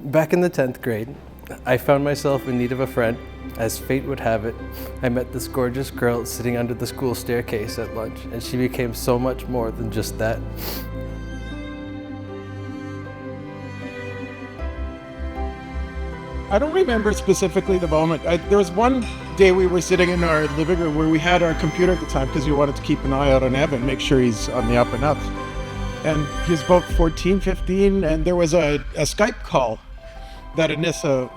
Back in the 10th grade, I found myself in need of a friend. As fate would have it, I met this gorgeous girl sitting under the school staircase at lunch, and she became so much more than just that. I don't remember specifically the moment. There was one day we were sitting in our living room where we had our computer at the time because we wanted to keep an eye out on Evan, make sure he's on the up and up. And he was about 14, 15, and there was a Skype call that Anissa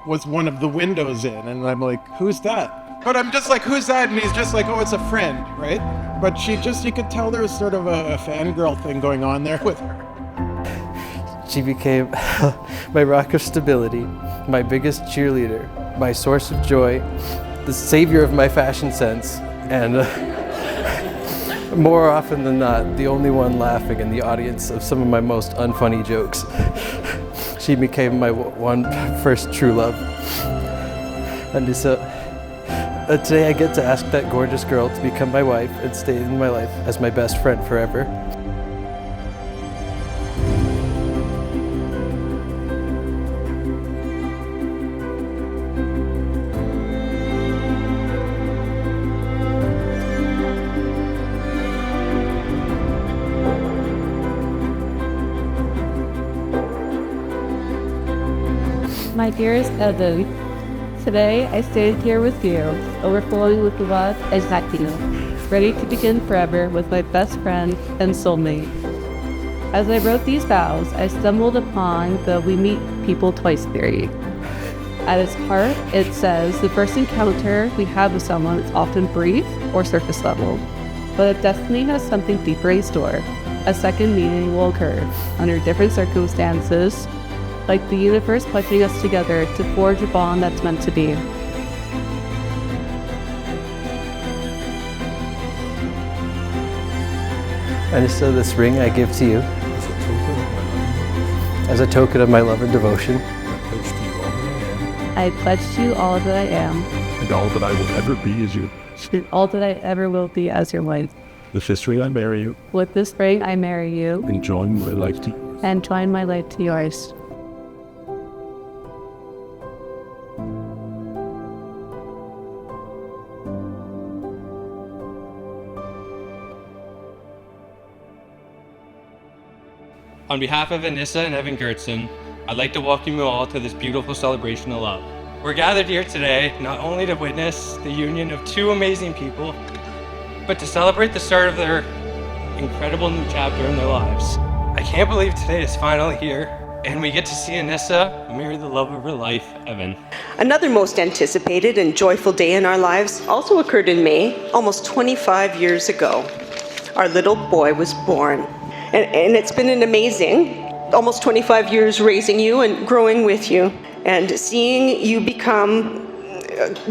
was one of the windows in. And I'm like, who's that? But I'm just like, who's that? And he's just like, oh, it's a friend, right? But you could tell there was sort of a fangirl thing going on there with her. She became my rock of stability, my biggest cheerleader, my source of joy, the savior of my fashion sense, and more often than not, the only one laughing in the audience of some of my most unfunny jokes. She became my first true love. And so today I get to ask that gorgeous girl to become my wife and stay in my life as my best friend forever. My dearest Evan, today I stand here with you, overflowing with love and happiness, ready to begin forever with my best friend and soulmate. As I wrote these vows, I stumbled upon the we meet people twice theory. At its heart, it says the first encounter we have with someone is often brief or surface level, but if destiny has something deeper in store, a second meeting will occur under different circumstances, like the universe pushing us together to forge a bond that's meant to be. And so this ring I give to you as a token of my love and devotion. I pledge to you all that I am. And all that I will ever be as you. And all that I ever will be as your wife. With this ring I marry you. With this ring I marry you. And join my life to yours. And join my life to yours. On behalf of Anissa and Evan Gertson, I'd like to welcome you all to this beautiful celebration of love. We're gathered here today not only to witness the union of two amazing people, but to celebrate the start of their incredible new chapter in their lives. I can't believe today is finally here, and we get to see Anissa marry the love of her life, Evan. Another most anticipated and joyful day in our lives also occurred in May, almost 25 years ago. Our little boy was born. And it's been an amazing, almost 25 years raising you and growing with you, and seeing you become,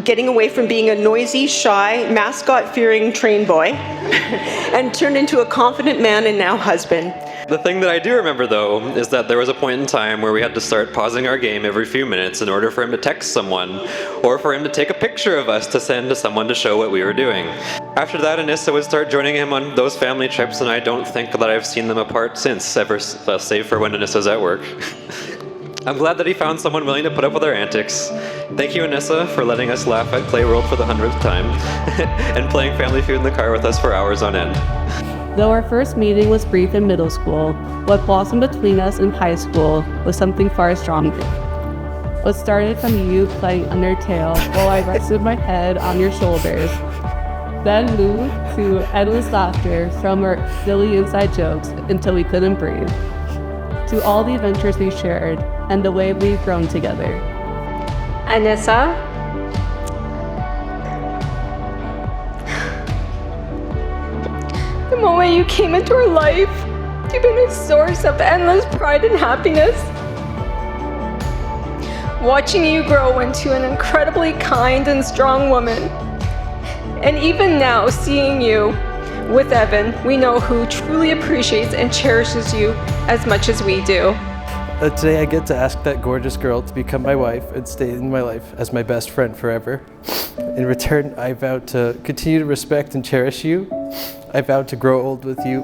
getting away from being a noisy, shy, mascot-fearing train boy, and turn into a confident man and now husband. The thing that I do remember, though, is that there was a point in time where we had to start pausing our game every few minutes in order for him to text someone, or for him to take a picture of us to send to someone to show what we were doing. After that, Anissa would start joining him on those family trips, and I don't think that I've seen them apart since, ever save for when Anissa's at work. I'm glad that he found someone willing to put up with our antics. Thank you, Anissa, for letting us laugh at Playworld for the 100th time, and playing Family Feud in the car with us for hours on end. Though our first meeting was brief in middle school, what blossomed between us in high school was something far stronger. What started from you playing Undertale while I rested my head on your shoulders, then moved to endless laughter from our silly inside jokes until we couldn't breathe, to all the adventures we shared and the way we've grown together. Anissa, the moment you came into our life, you've been a source of endless pride and happiness. Watching you grow into an incredibly kind and strong woman. And even now, seeing you with Evan, we know who truly appreciates and cherishes you as much as we do. Today I get to ask that gorgeous girl to become my wife and stay in my life as my best friend forever. In return, I vow to continue to respect and cherish you. I vow to grow old with you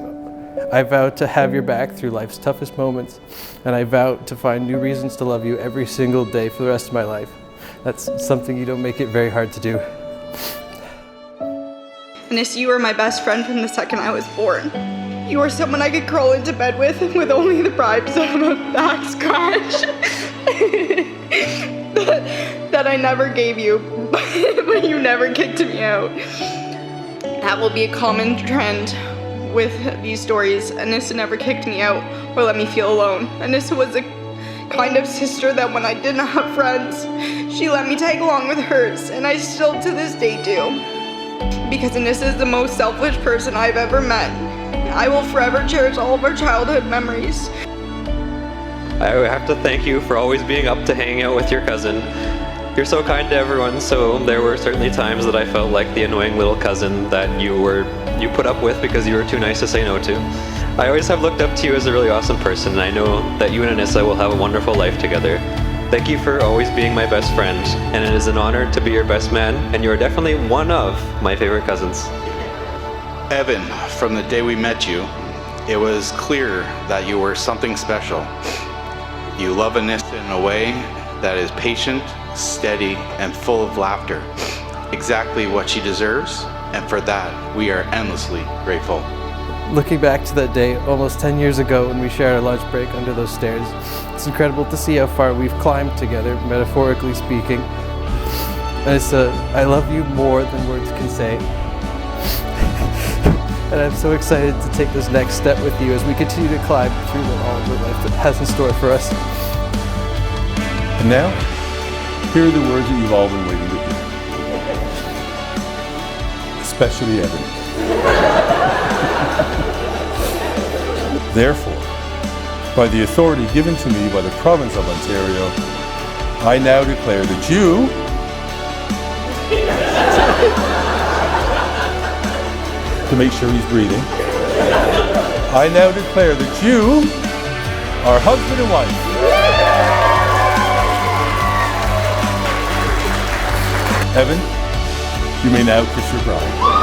I vow to have your back through life's toughest moments, and I vow to find new reasons to love you every single day for the rest of my life. That's something you don't make it very hard to do. Anissa, you were my best friend from the second I was born. You were someone I could crawl into bed with only the bribes of a back scratch that I never gave you, but you never kicked me out. That will be a common trend with these stories. Anissa never kicked me out or let me feel alone. Anissa was a kind of sister that when I didn't have friends, she let me tag along with hers, and I still to this day do. Because Anissa is the most selfish person I've ever met. I will forever cherish all of our childhood memories. I have to thank you for always being up to hanging out with your cousin. You're so kind to everyone, so there were certainly times that I felt like the annoying little cousin that you put up with because you were too nice to say no to. I always have looked up to you as a really awesome person, and I know that you and Anissa will have a wonderful life together. Thank you for always being my best friend, and it is an honor to be your best man, and you are definitely one of my favorite cousins. Evan, from the day we met you, it was clear that you were something special. You love Anissa in a way that is patient, steady, and full of laughter. Exactly what she deserves, and for that, we are endlessly grateful. Looking back to that day almost 10 years ago when we shared our lunch break under those stairs, it's incredible to see how far we've climbed together, metaphorically speaking. Anissa, I love you more than words can say. And I'm so excited to take this next step with you as we continue to climb through all of the life that has in store for us. And now, here are the words that you've all been waiting to hear. Especially Evan. Therefore, by the authority given to me by the province of Ontario, I now declare that you to make sure he's breathing. I now declare that you are husband and wife. Evan, you may now kiss your bride.